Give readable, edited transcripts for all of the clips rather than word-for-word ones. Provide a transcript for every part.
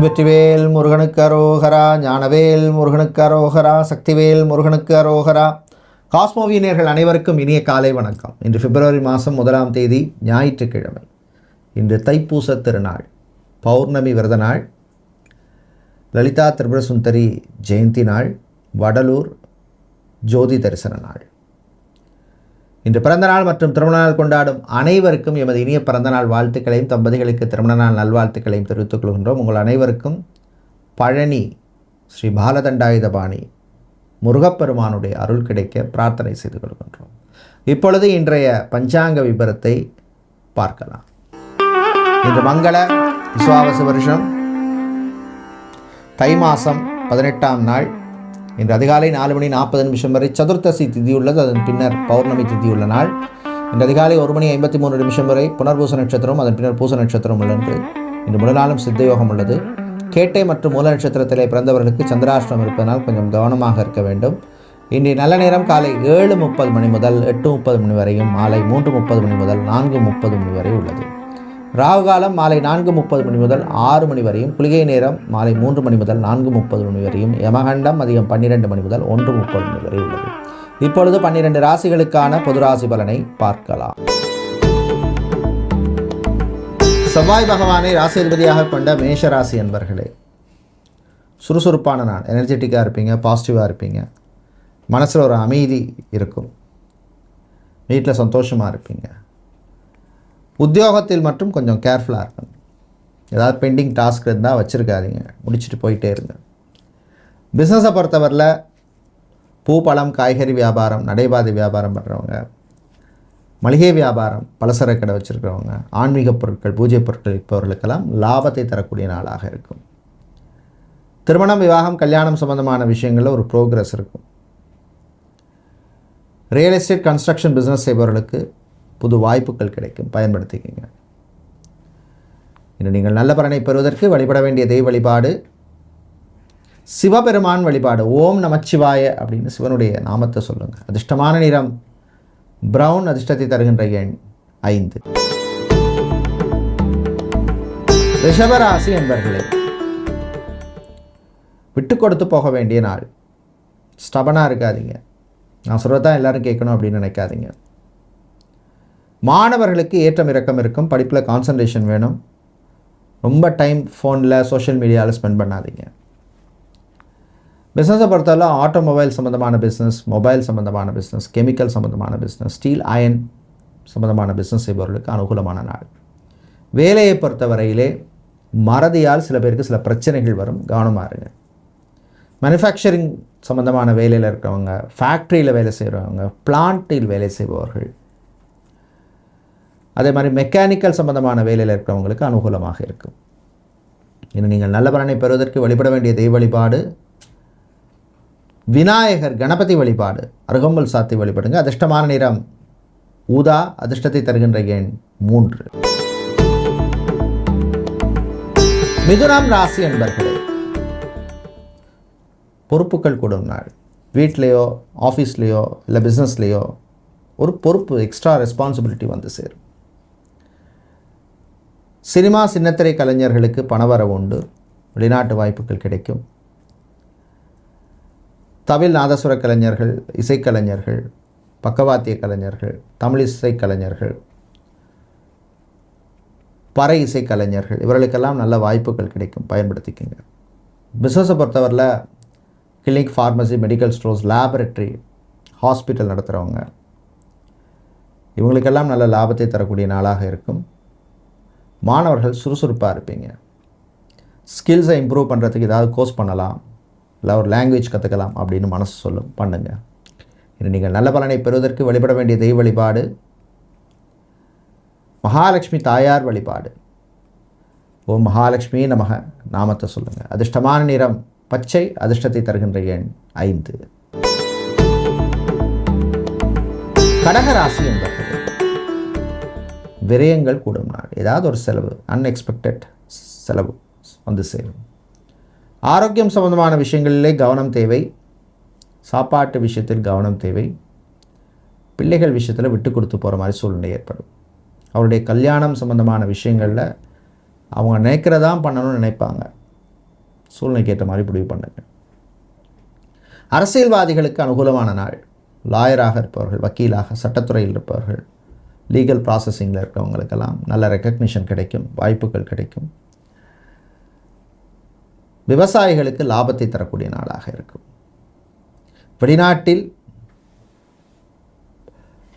வெற்றிவேல் முருகனுக்கு அரோகரா, ஞானவேல் முருகனுக்கு அரோகரா, சக்திவேல் முருகனுக்கு அரோகரா. காஸ்மோவியனர்கள் அனைவருக்கும் இனிய காலை வணக்கம். இன்று பிப்ரவரி மாதம் 1ஆம் தேதி ஞாயிற்றுக்கிழமை. இன்று தைப்பூச திருநாள், பௌர்ணமி விரத நாள், லலிதா திரிபுர சுந்தரி ஜெயந்தி நாள், வடலூர் ஜோதி தரிசன நாள். இன்று பிறந்தநாள் மற்றும் திருமணநாள் கொண்டாடும் அனைவருக்கும் எமது இனிய பிறந்தநாள் வாழ்த்துக்களையும், தம்பதிகளுக்கு திருமண நாள் நல்வாழ்த்துக்களையும் தெரிவித்துக் கொள்கின்றோம். உங்கள் அனைவருக்கும் பழனி ஸ்ரீ பாலதண்டாயுதபாணி முருகப்பெருமானுடைய அருள் கிடைக்க பிரார்த்தனை செய்து கொள்கின்றோம். இப்பொழுது இன்றைய பஞ்சாங்க விபரத்தை பார்க்கலாம். இன்று மங்கள விசுவாவசு வருஷம் தை மாதம் 18ஆம் நாள். இன்று அதிகாலை 4:40 வரை சதுர்த்தசி திதி உள்ளது. அதன் பின்னர் பௌர்ணமி திதி உள்ள நாள். இன்று அதிகாலை 1:53 வரை புனர்பூச நட்சத்திரம், அதன் பின்னர் பூச நட்சத்திரம் உள்ளது. இன்று முழு நாளும் சித்தயோகம் உள்ளது. கேட்டை மற்றும் மூல நட்சத்திரத்திலே பிறந்தவர்களுக்கு சந்திராஷ்டிரம் இருப்பதனால் கொஞ்சம் கவனமாக இருக்க வேண்டும். இன்றைய நல்ல நேரம் காலை 7:30 முதல் 8:30 வரையும், மாலை 3:30 முதல் 4:30 வரை உள்ளது. ராகு காலம் மாலை 4:30 முதல் 6 வரையும், குளிகை நேரம் மாலை 3 முதல் 4:30 வரையும், யமகண்டம் மதியம் 12 முதல் 1:30 வரை உள்ளது. இப்பொழுது 12 ராசிகளுக்கான பொது ராசி பலனை பார்க்கலாம். செவ்வாய் பகவானை ராசி அதிபதியாக கொண்ட மேஷ ராசி என்பர்களே, சுறுசுறுப்பான நாள். எனர்ஜெட்டிக்காக இருப்பீங்க, பாசிட்டிவாக இருப்பீங்க, மனசில் ஒரு அமைதி இருக்கும், வீட்டில் சந்தோஷமாக இருப்பீங்க. உத்தியோகத்தில் மட்டும் கொஞ்சம் கேர்ஃபுல்லாக இருக்கணும். ஏதாவது பெண்டிங் டாஸ்க் இருந்தால் வச்சுருக்காதீங்க, முடிச்சுட்டு போயிட்டே இருங்க. பிஸ்னஸை பொறுத்தவரையில் பூ பழம் காய்கறி வியாபாரம், நடைபாதை வியாபாரம் பண்ணுறவங்க, மளிகை வியாபாரம், பலசர கடை வச்சுருக்கிறவங்க, ஆன்மீக பொருட்கள், பூஜை பொருட்கள் விற்பவர்களுக்கெல்லாம் லாபத்தை தரக்கூடிய நாளாக இருக்கும். திருமணம், விவாகம், கல்யாணம் சம்பந்தமான விஷயங்களில் ஒரு ப்ரோக்ரஸ் இருக்கும். ரியல் எஸ்டேட், கன்ஸ்ட்ரக்ஷன் பிஸ்னஸ் செய்பவர்களுக்கு புது வாய்ப்புகள் கிடைக்கும், பயன்படுத்திக்கிங்க. இன்று நீங்கள் நல்ல பலனை பெறுவதற்கு வழிபட வேண்டிய தெய்வ வழிபாடு சிவபெருமான் வழிபாடு. ஓம் நமச்சிவாய அப்படின்னு சிவனுடைய நாமத்தை சொல்லுங்கள். அதிர்ஷ்டமான நிறம் பிரவுன், அதிர்ஷ்டத்தை தருகின்ற எண் 5. ரிஷபராசி என்பர்களே, விட்டு கொடுத்து போக வேண்டிய நாள். ஸ்டபனாக இருக்காதீங்க. நான் சொல்கிறதான் எல்லாரும் கேட்கணும் அப்படின்னு நினைக்காதீங்க. மாணவர்களுக்கு ஏற்றம் இறக்கம் இருக்கும். படிப்பில் கான்சன்ட்ரேஷன் வேணும். ரொம்ப டைம் ஃபோனில், சோஷியல் மீடியாவில் ஸ்பெண்ட் பண்ணாதீங்க. பிஸ்னஸை பொறுத்தவரை ஆட்டோமொபைல் சம்மந்தமான பிஸ்னஸ், மொபைல் சம்மந்தமான பிஸ்னஸ், கெமிக்கல் சம்மந்தமான பிஸ்னஸ், ஸ்டீல் அயன் சம்மந்தமான பிஸ்னஸ் செய்பவர்களுக்கு அனுகூலமான நாள். வேலையை பொறுத்தவரையிலே மறதியால் சில பேருக்கு சில பிரச்சனைகள் வரும், கவனமாக இருங்க. மேனுஃபேக்சரிங் சம்மந்தமான வேலையில் இருக்கிறவங்க, ஃபேக்ட்ரியில் வேலை செய்கிறவங்க, பிளான்ட்டில் வேலை செய்பவர்கள், அதே மாதிரி மெக்கானிக்கல் சம்பந்தமான வேலையில் இருக்கிறவங்களுக்கு அனுகூலமாக இருக்கும். இன்னும் நீங்கள் நல்ல பலனை பெறுவதற்கு வழிபட வேண்டிய தெய்வ வழிபாடு விநாயகர், கணபதி வழிபாடு. அருகம்புல் சாத்தி வழிபடுங்க. அதிர்ஷ்டமான நிறம் ஊதா, அதிர்ஷ்டத்தை தருகின்ற எண் 3. மிதுனம் ராசி என்பர்களே, பொறுப்புகள் கூடும் நாள். வீட்லேயோ ஆஃபீஸ்லேயோ இல்லை பிஸ்னஸ்லேயோ ஒரு பொறுப்பு, எக்ஸ்ட்ரா ரெஸ்பான்சிபிலிட்டி வந்து சேரும். சினிமா சின்னத்திரை கலைஞர்களுக்கு பணவரவு உண்டு, வெளிநாட்டு வாய்ப்புகள் கிடைக்கும். தவில் நாதசுர கலைஞர்கள், இசைக்கலைஞர்கள், பக்கவாத்திய கலைஞர்கள், தமிழ் இசைக்கலைஞர்கள், பறை இசைக்கலைஞர்கள், இவர்களுக்கெல்லாம் நல்ல வாய்ப்புகள் கிடைக்கும், பயன்படுத்திக்கங்க. பிஸ்னஸை பொறுத்தவரையில் clinic, pharmacy, medical stores, laboratory, hospital நடத்துகிறவங்க, இவங்களுக்கெல்லாம் நல்ல லாபத்தை தரக்கூடிய நாளாக இருக்கும். மாணவர்கள் சுறுசுறுப்பாக இருப்பீங்க. ஸ்கில்ஸை இம்ப்ரூவ் பண்ணுறதுக்கு ஏதாவது கோர்ஸ் பண்ணலாம், இல்லை ஒரு லாங்குவேஜ் கற்றுக்கலாம் அப்படின்னு மனசு சொல்லும், பண்ணுங்கள். இன்று நீங்கள் நல்ல பலனை பெறுவதற்கு வழிபட வேண்டிய தெய்வ வழிபாடு மகாலட்சுமி தாயார் வழிபாடு. ஓம் மகாலட்சுமி நமக நாமத்தை சொல்லுங்கள். அதிர்ஷ்டமான நிறம் பச்சை, அதிர்ஷ்டத்தை தருகின்ற எண் 5. கடகராசி என்பது விரயங்கள் கூடும் நாள். ஏதாவது ஒரு செலவு, அன்எக்ஸ்பெக்டட் செலவு வந்து சேரும். ஆரோக்கியம் சம்பந்தமான விஷயங்களிலே கவனம் தேவை. சாப்பாட்டு விஷயத்தில் கவனம் தேவை. பிள்ளைகள் விஷயத்தில் விட்டு கொடுத்து போகிற மாதிரி சூழ்நிலை ஏற்படும். அவருடைய கல்யாணம் சம்பந்தமான விஷயங்களில் அவங்க நினைக்கிறதான் பண்ணணும்னு நினைப்பாங்க. சூழ்நிலைக்கு ஏற்ற மாதிரி முடிவு பண்ணுங்கள். அரசியல்வாதிகளுக்கு அனுகூலமான நாள். லாயராக இருப்பவர்கள், வக்கீலாக, சட்டத்துறையில் இருப்பவர்கள், லீகல் ப்ராசஸிங்கில் இருக்கிறவங்களுக்கெல்லாம் நல்ல ரெக்கக்னிஷன் கிடைக்கும், வாய்ப்புகள் கிடைக்கும். விவசாயிகளுக்கு லாபத்தை தரக்கூடிய நாளாக இருக்கும். வெளிநாட்டில்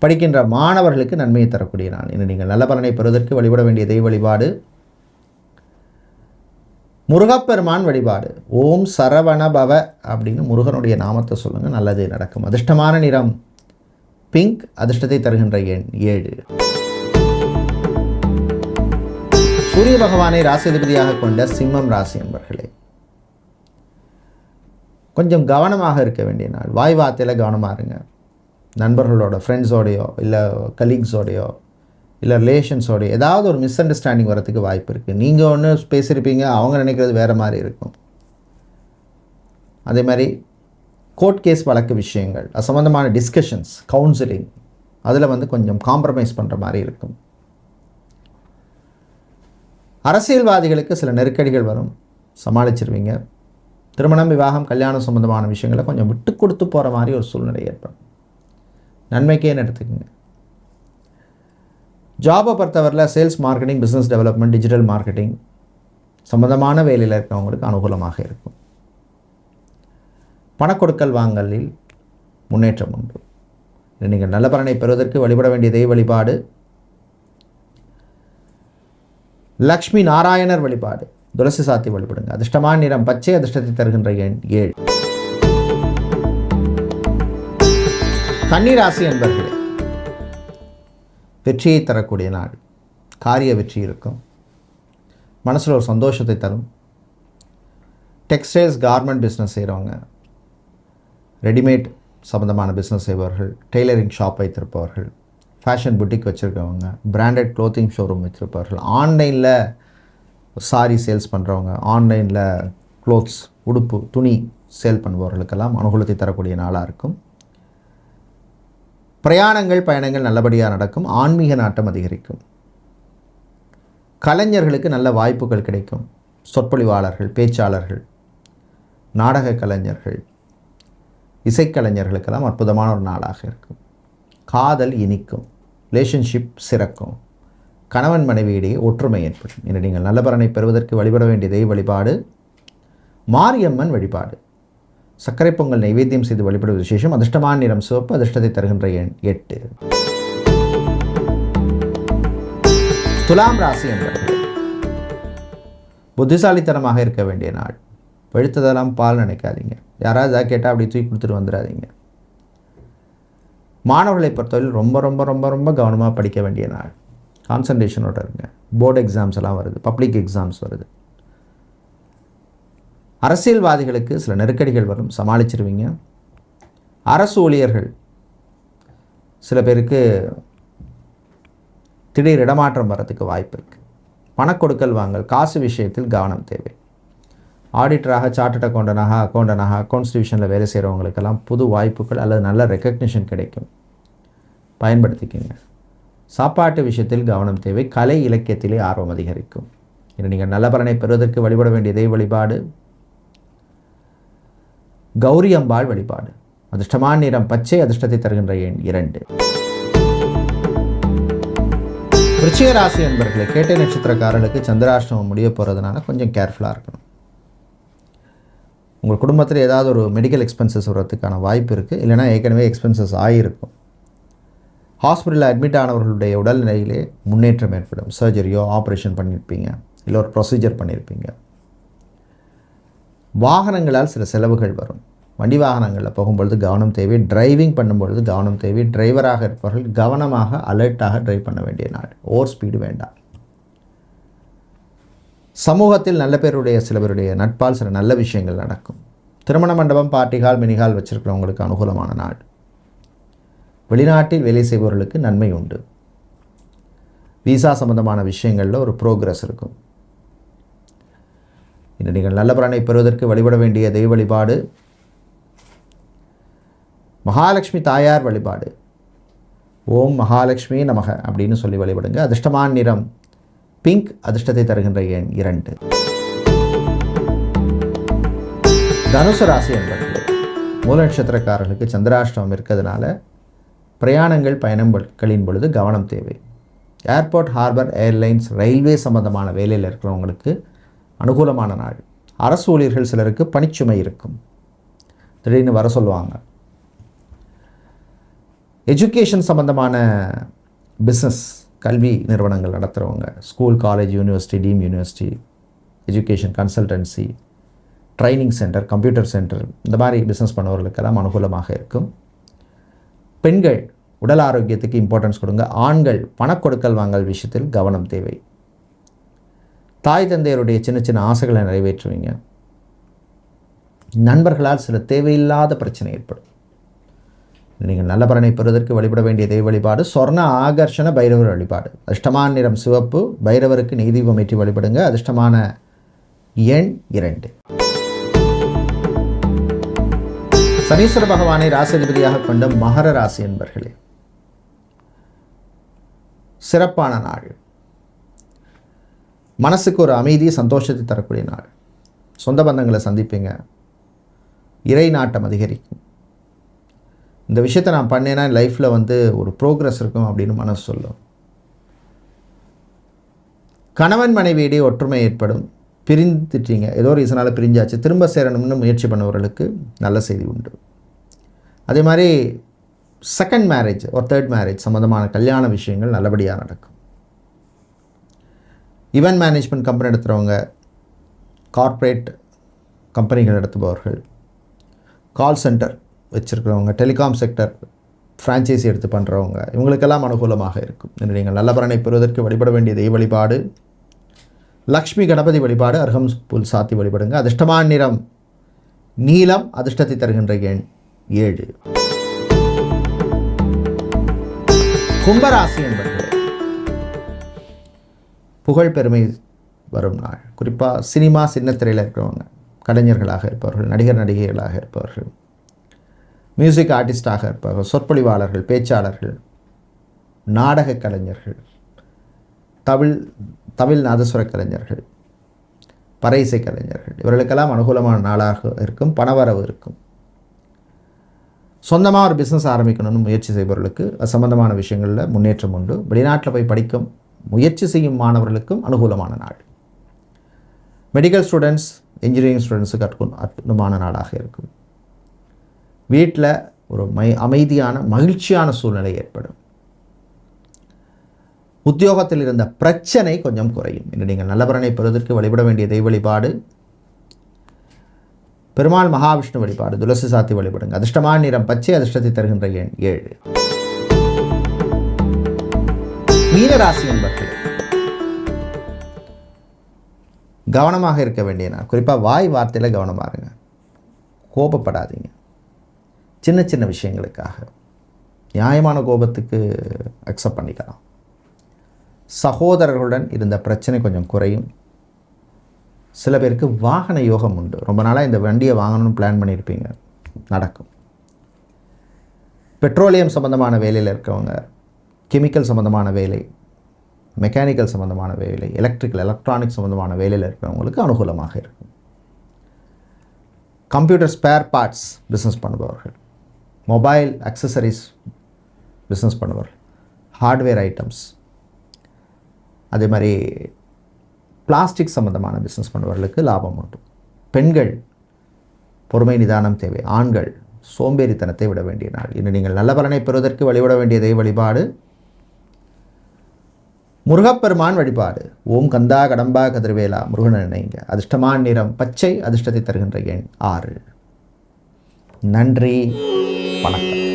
படிக்கின்ற மாணவர்களுக்கு நன்மையை தரக்கூடிய நாள். இன்று நீங்கள் நல்ல பலனை பெறுவதற்கு வழிபட வேண்டிய தெய்வ வழிபாடு முருகப்பெருமான் வழிபாடு. ஓம் சரவண பவ அப்படின்னு முருகனுடைய நாமத்தை சொல்லுங்கள், நல்லது நடக்கும். அதிர்ஷ்டமான நிறம் பிங்க், அதிர்ஷ்டத்தை தருகின்ற எண் 7. சூரிய பகவானை ராசிதிபதியாக கொண்ட சிம்மம் ராசி என்பர்களே, கொஞ்சம் கவனமாக இருக்க வேண்டிய நாள். வாய் வார்த்தையில் கவனமாக இருங்க. நண்பர்களோட, ஃப்ரெண்ட்ஸோடையோ இல்லை கலீக்ஸோடையோ இல்லை ரிலேஷன்ஸோடையோ ஏதாவது ஒரு மிஸ் அண்டர்ஸ்டாண்டிங் வரத்துக்கு வாய்ப்பு இருக்குது. நீங்கள் ஒன்று பேசியிருப்பீங்க, அவங்க நினைக்கிறது வேறு மாதிரி இருக்கும். அதே மாதிரி கோர்ட் கேஸ் வழக்கு விஷயங்கள், அது சம்மந்தமான டிஸ்கஷன்ஸ், கவுன்சிலிங், அதில் கொஞ்சம் காம்ப்ரமைஸ் பண்ணுற மாதிரி இருக்கும். அரசியல்வாதிகளுக்கு சில நெருக்கடிகள் வரும், சமாளிச்சிருவீங்க. திருமணம், விவாகம், கல்யாணம் சம்மந்தமான விஷயங்களை கொஞ்சம் விட்டு கொடுத்து போகிற மாதிரி ஒரு சூழ்நிலை ஏற்படும். நன்மைக்கேன்னு எடுத்துக்கோங்க. ஜாபை பொறுத்தவரையில் sales, marketing, business development, digital marketing சம்மந்தமான வேலையில் இருக்கிறவங்களுக்கு அனுகூலமாக இருக்கும். பணக்கொடுக்கல் வாங்கலில் முன்னேற்றம் உண்டு. நீங்கள் நல்ல பலனை பெறுவதற்கு வழிபட வேண்டிய தெய்வ வழிபாடு லக்ஷ்மி நாராயணர் வழிபாடு. துளசி சாத்தி வழிபடுங்க. அதிர்ஷ்டமான நிறம் பச்சை, அதிர்ஷ்டத்தை தருகின்ற எண் 7. கன்னி ராசி என்பர்களே, வெற்றியை தரக்கூடிய நாள். காரிய வெற்றி இருக்கும். மனசில் ஒரு சந்தோஷத்தை தரும். டெக்ஸ்டைல்ஸ், கார்மெண்ட் பிஸ்னஸ் செய்கிறவங்க, ரெடிமேட் சம்மந்தமான பிஸ்னஸ் செய்பவர்கள், டெய்லரிங் ஷாப் வைத்திருப்பவர்கள், ஃபேஷன் புட்டிக் வச்சுருக்கவங்க, பிராண்டட் க்ளோத்திங் ஷோரூம் வச்சுருப்பவர்கள், ஆன்லைனில் சாரி சேல்ஸ் பண்ணுறவங்க, ஆன்லைனில் க்ளோத்ஸ், உடுப்பு, துணி சேல் பண்ணுபவர்களுக்கெல்லாம் அனுகூலத்தை தரக்கூடிய நாளாக இருக்கும். பிரயாணங்கள், பயணங்கள் நல்லபடியாக நடக்கும். ஆன்மீக நாட்டம் அதிகரிக்கும். கலைஞர்களுக்கு நல்ல வாய்ப்புகள் கிடைக்கும். சொற்பொழிவாளர்கள், பேச்சாளர்கள், நாடக கலைஞர்கள், இசைக்கலைஞர்களுக்கெல்லாம் அற்புதமான ஒரு நாளாக இருக்கும். காதல் இனிக்கும். ரிலேஷன்ஷிப் சிறக்கும். கணவன் மனைவியிடையே ஒற்றுமை ஏற்படும். இன்று நீங்கள் நல்ல பலனை பெறுவதற்கு வழிபட வேண்டிய தெய்வ வழிபாடு மாரியம்மன் வழிபாடு. சர்க்கரை பொங்கல் நைவேத்தியம் செய்து வழிபடுவது விசேஷம். அதிர்ஷ்டமான நிறம் சிவப்பு, அதிர்ஷ்டத்தை தருகின்ற எண் 8. துலாம் ராசி என்பவர்கள் புத்திசாலித்தனமாக இருக்க வேண்டிய நாள். வெளுத்ததெல்லாம் பால் நினைக்காதீங்க. யாராவது எதாவது கேட்டால் அப்படி தூக்கி கொடுத்துட்டு வந்துடாதீங்க. மாணவர்களை பொறுத்தவரையில் ரொம்ப ரொம்ப ரொம்ப ரொம்ப கவனமாக படிக்க வேண்டிய நாள். கான்சன்ட்ரேஷனோடு இருங்க. போர்டு எக்ஸாம்ஸ் எல்லாம் வருது, பப்ளிக் எக்ஸாம்ஸ் வருது. அரசியல்வாதிகளுக்கு சில நெருக்கடிகள் வரும், சமாளிச்சிருவீங்க. அரசு ஊழியர்கள் சில பேருக்கு திடீர் இடமாற்றம் வரத்துக்கு வாய்ப்பு இருக்குது. பணக்கொடுக்கல் வாங்கல், காசு விஷயத்தில் கவனம் தேவை. ஆடிட்டராக, சார்ட்டர்ட் அக்கௌண்டனாக, அக்கௌண்ட்ஸ் டிவிஷனில் வேலை செய்கிறவங்களுக்கெல்லாம் புது வாய்ப்புகள் அல்லது நல்ல ரெக்கக்னிஷன் கிடைக்கும், பயன்படுத்திக்கோங்க. சாப்பாட்டு விஷயத்தில் கவனம் தேவை. கலை இலக்கியத்திலே ஆர்வம் அதிகரிக்கும். இன்று நீங்கள் நல்ல பலனை பெறுவதற்கு வழிபட வேண்டிய தெய்வ வழிபாடு கௌரி அம்பாள் வழிபாடு. அதிர்ஷ்டமான நிறம் பச்சை, அதிர்ஷ்டத்தை தருகின்ற எண் 2. விருச்சிக ராசி என்பர்களை, கேட்டை நட்சத்திரக்காரர்களுக்கு சந்திராஷ்டமம் முடிய போகிறதுனால கொஞ்சம் கேர்ஃபுல்லாக இருக்கணும். உங்கள் குடும்பத்தில் ஏதாவது ஒரு மெடிக்கல் எக்ஸ்பென்சஸ் வர்றதுக்கான வாய்ப்பு இருக்குது. இல்லைனா ஏற்கனவே எக்ஸ்பென்சஸ் ஆகியிருக்கும். ஹாஸ்பிட்டலில் அட்மிட் ஆனவர்களுடைய உடல்நிலையிலே முன்னேற்றம் ஏற்படும். சர்ஜரியோ ஆப்ரேஷன் பண்ணியிருப்பீங்க, இல்லை ஒரு ப்ரொசீஜர் பண்ணியிருப்பீங்க. வாகனங்களால் சில செலவுகள் வரும். வண்டி வாகனங்களில் போகும்பொழுது கவனம் தேவை. டிரைவிங் பண்ணும்பொழுது கவனம் தேவை. டிரைவராக இருப்பவர்கள் கவனமாக, அலர்ட்டாக டிரைவ் பண்ண வேண்டிய நாள். ஓவர் ஸ்பீடு வேண்டாம். சமூகத்தில் நல்ல பேருடைய சில பேருடைய நட்பால் சில நல்ல விஷயங்கள் நடக்கும். திருமண மண்டபம், பார்ட்டி ஹால், மினி ஹால் வச்சிருக்கிறவங்களுக்கு அனுகூலமான நாள். வெளிநாட்டில் வேலை செய்பவர்களுக்கு நன்மை உண்டு. விசா சம்பந்தமான விஷயங்களில் ஒரு ப்ரோக்ரஸ் இருக்கும். இன்று நீங்கள் நல்ல பலனை பெறுவதற்கு வழிபட வேண்டிய தெய்வ வழிபாடு மகாலட்சுமி தாயார் வழிபாடு. ஓம் மகாலட்சுமி நமக அப்படின்னு சொல்லி வழிபடுங்க. அதிர்ஷ்டமான நிறம் பிங்க், அதிர்ஷ்டத்தை தருகின்ற எண் 2. தனுசு ராசி என்பவர்களே, மூல நட்சத்திரக்காரர்களுக்கு சந்திராஷ்டமம் இருக்கிறதுனால பிரயாணங்கள் பயணங்களின் பொழுது கவனம் தேவை. ஏர்போர்ட், ஹார்பர், ஏர்லைன்ஸ், ரயில்வே சம்பந்தமான வேலையில் இருக்கிறவங்களுக்கு அனுகூலமான நாள். அரசு ஊழியர்கள் சிலருக்கு பணிச்சுமை இருக்கும், திடீர்னு வர சொல்லுவாங்க. எஜுகேஷன் சம்பந்தமான பிஸ்னஸ், கல்வி நிறுவனங்கள் நடத்துகிறவங்க, school, college, university, team university, education consultancy, training centre, computer centre, இந்த மாதிரி பிஸ்னஸ் பண்ணுவவர்களுக்கெல்லாம் அனுகூலமாக இருக்கும். பெண்கள் உடல் ஆரோக்கியத்துக்கு இம்பார்ட்டன்ஸ் கொடுங்க. ஆண்கள் பணக்கொடுக்கல் வாங்கல் விஷயத்தில் கவனம் தேவை. தாய் தந்தையருடைய சின்ன சின்ன ஆசைகளை நிறைவேற்றுவீங்க. நண்பர்களால் சில தேவையில்லாத பிரச்சனை ஏற்படும். நீங்கள் நல்ல பலனை பெறுவதற்கு வழிபட வேண்டிய தெய்வ வழிபாடு சொர்ண ஆகர்ஷண பைரவர் வழிபாடு. அதிர்ஷ்டமான நிறம் சிவப்பு. பைரவருக்கு நெய் தீபம் ஏற்றி வழிபடுங்க. அதிர்ஷ்டமான எண் 2. சனீஸ்வர பகவானை ராசிதிபதியாக கொண்ட மகர ராசி என்பர்களே, சிறப்பான நாள். மனசுக்கு ஒரு அமைதி, சந்தோஷத்தை தரக்கூடிய நாள். சொந்த பந்தங்களை சந்திப்பீங்க. இறை நாட்டம் அதிகரிக்கும். இந்த விஷயத்தை நான் பண்ணேன்னா லைஃப்பில் ஒரு ப்ரோக்ரஸ் இருக்கும் அப்படின்னு மனசு சொல்லும். கணவன் மனைவியிடையே ஒற்றுமை ஏற்படும். பிரிந்துட்டீங்க, ஏதோ ரீசனால் பிரிஞ்சாச்சு, திரும்ப சேரணும்னு முயற்சி பண்ணவர்களுக்கு நல்ல செய்தி உண்டு. அதே மாதிரி செகண்ட் மேரேஜ் ஒரு தேர்ட் மேரேஜ் சம்மந்தமான கல்யாண விஷயங்கள் நல்லபடியாக நடக்கும். ஈவென்ட் மேனேஜ்மெண்ட் கம்பெனி நடத்துகிறவங்க, கார்ப்பரேட் கம்பெனிகள் நடத்துபவர்கள், call centre வச்சுருக்கிறவங்க, telecom sector franchisee எடுத்து பண்ணுறவங்க, இவங்களுக்கெல்லாம் அனுகூலமாக இருக்கும். நீங்கள் நல்ல பலனை பெறுவதற்கு வழிபட வேண்டிய தெய்வ வழிபாடு லக்ஷ்மி கணபதி வழிபாடு. அர்ஹம் புல் சாத்தி வழிபடுங்க. அதிர்ஷ்டமான நிறம் நீலம். அதிர்ஷ்டத்தை தருகின்ற எண் 7. கும்பராசி என்பர்களே, புகழ் பெருமை வரும் நாள். குறிப்பாக சினிமா, சின்னத்திரையில் இருக்கிறவங்க, கலைஞர்களாக இருப்பவர்கள், நடிகர் நடிகைகளாக இருப்பவர்கள், மியூசிக் ஆர்டிஸ்டாக இருப்பவர்கள், சொற்பொழிவாளர்கள், பேச்சாளர்கள், நாடக கலைஞர்கள், தமிழ் நாதஸ்வர கலைஞர்கள், பறை இசை கலைஞர்கள், இவர்களுக்கெல்லாம் அனுகூலமான நாளாக இருக்கும். பணவரவு இருக்கும். சொந்தமாக ஒரு பிஸ்னஸ் ஆரம்பிக்கணும்னு முயற்சி செய்பவர்களுக்கு அது சம்பந்தமான விஷயங்களில் முன்னேற்றம் உண்டு. வெளிநாட்டில் போய் படிக்கும் முயற்சி செய்யும் மாணவர்களுக்கும் அனுகூலமான நாள். மெடிக்கல் ஸ்டூடெண்ட்ஸ், இன்ஜினியரிங் ஸ்டூடெண்ட்ஸுக்கு அற்புதமான நாளாக இருக்கும். வீட்டில் ஒரு அமைதியான மகிழ்ச்சியான சூழ்நிலை ஏற்படும். உத்தியோகத்தில் இருந்த பிரச்சனை கொஞ்சம் குறையும். இன்று நீங்கள் நல்ல பலனை பெறுவதற்கு வழிபட வேண்டிய தெய்வ வழிபாடு பெருமாள் மகாவிஷ்ணு வழிபாடு. துளசி சாத்தி வழிபடுங்க. அதிர்ஷ்டமான நிறம் பச்சை. அதிர்ஷ்டத்தை தருகின்ற எண் 7. மீனராசி என்பர்கள் கவனமாக இருக்க வேண்டிய நாள். குறிப்பாக வாய் வார்த்தையில் கவனமாக இருங்க. கோபப்படாதீங்க சின்ன சின்ன விஷயங்களுக்காக. நியாயமான கோபத்துக்கு அக்செப்ட் பண்ணிக்கலாம். சகோதரர்களுடன் இருந்த பிரச்சனை கொஞ்சம் குறையும். சில பேருக்கு வாகன யோகம் உண்டு. ரொம்ப நாளாக இந்த வண்டியை வாங்கணும்னு பிளான் பண்ணியிருப்பீங்க, நடக்கும். பெட்ரோலியம் சம்மந்தமான வேலையில் இருக்கவங்க, கெமிக்கல் சம்மந்தமான வேலை, மெக்கானிக்கல் சம்மந்தமான வேலை, எலக்ட்ரானிக் சம்மந்தமான வேலையில் இருக்கிறவங்களுக்கு அனுகூலமாக இருக்கும். கம்ப்யூட்டர் ஸ்பேர் பார்ட்ஸ் பிஸ்னஸ் பண்ணுபவர்கள், மொபைல் அக்சசரிஸ் பிஸ்னஸ் பண்ணுபவர்கள், ஹார்ட்வேர் ஐட்டம்ஸ், அதே மாதிரி பிளாஸ்டிக் சம்மந்தமான பிஸ்னஸ் பண்ணுபவர்களுக்கு லாபம் உண்டு. பெண்கள் பொறுமை நிதானம் தேவை. ஆண்கள் சோம்பேறித்தனத்தை விட வேண்டிய நாள். இன்று நீங்கள் நல்ல பலனை பெறுவதற்கு வழிபட வேண்டிய தெய்வ வழிபாடு முருகப்பெருமான் வழிபாடு. ஓம் கந்தா கடம்பா கதிர்வேலா முருகன் நினைங்க. அதிர்ஷ்டமான நிறம் பச்சை. அதிர்ஷ்டத்தை தருகின்ற எண் 6. நன்றி, வணக்கம்.